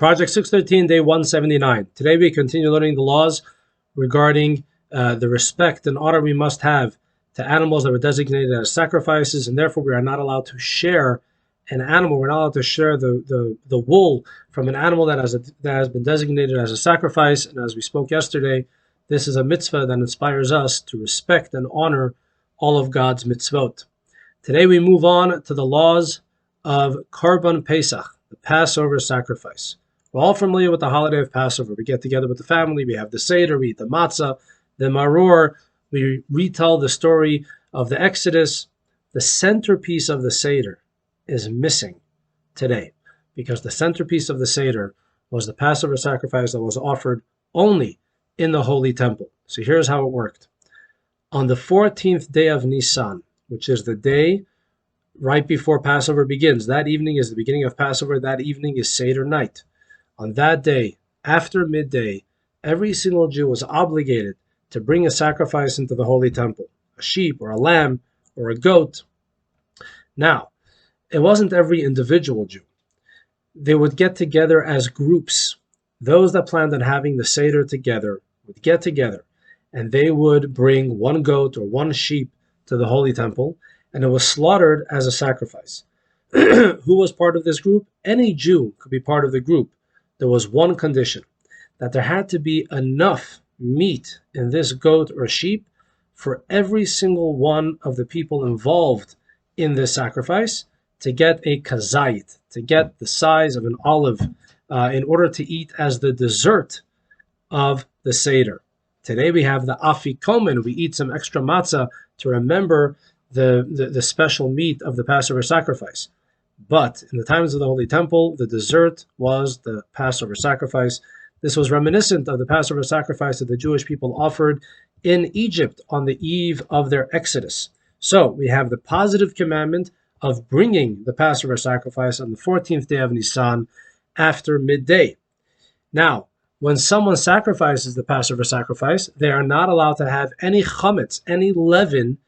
Project 613, day 179. Today we continue learning the laws regarding the respect and honor we must have to animals that were designated as sacrifices, and therefore we are not allowed to share an animal. We're not allowed to share the wool from an animal that has been designated as a sacrifice. And as we spoke yesterday, this is a mitzvah that inspires us to respect and honor all of God's mitzvot. Today we move on to the laws of Korban Pesach, the Passover sacrifice. We're all familiar with the holiday of Passover. We get together with the family, we have the Seder, we eat the matzah, the maror, we retell the story of the Exodus. The centerpiece of the Seder is missing today because the centerpiece of the Seder was the Passover sacrifice that was offered only in the Holy Temple. So here's how it worked. On the 14th day of Nisan, which is the day right before Passover begins, that evening is the beginning of Passover, that evening is Seder night. On that day, after midday, every single Jew was obligated to bring a sacrifice into the Holy Temple, a sheep or a lamb or a goat. Now, it wasn't every individual Jew. They would get together as groups. Those that planned on having the Seder together would get together, and they would bring one goat or one sheep to the Holy Temple, and it was slaughtered as a sacrifice. Who was part of this group? Any Jew could be part of the group. There was one condition, that there had to be enough meat in this goat or sheep for every single one of the people involved in this sacrifice to get a kazayit, to get the size of an olive in order to eat as the dessert of the Seder. Today we have the afikomen. We eat some extra matzah to remember the special meat of the Passover sacrifice. But in the times of the Holy Temple, the dessert was the Passover sacrifice. This was reminiscent of the Passover sacrifice that the Jewish people offered in Egypt on the eve of their exodus. So we have the positive commandment of bringing the Passover sacrifice on the 14th day of Nisan after midday. Now, when someone sacrifices the Passover sacrifice, they are not allowed to have any chametz, any leaven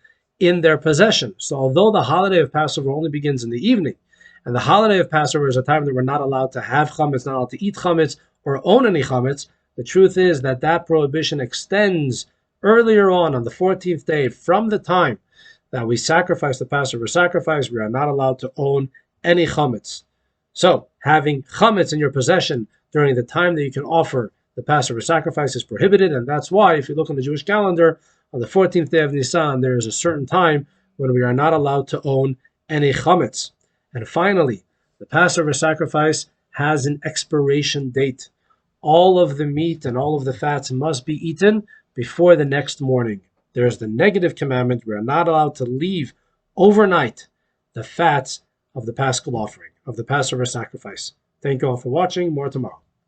in their possession. So although the holiday of Passover only begins in the evening, and the holiday of Passover is a time that we're not allowed to have chametz, not allowed to eat chametz, or own any chametz, the truth is that that prohibition extends earlier on the 14th day. From the time that we sacrifice the Passover sacrifice, we are not allowed to own any chametz. So having chametz in your possession during the time that you can offer the Passover sacrifice is prohibited, and that's why if you look on the Jewish calendar, on the 14th day of Nisan, there is a certain time when we are not allowed to own any chametz. And finally, the Passover sacrifice has an expiration date. All of the meat and all of the fats must be eaten before the next morning. There's the negative commandment. We are not allowed to leave overnight the fats of the Paschal offering, of the Passover sacrifice. Thank you all for watching. More tomorrow.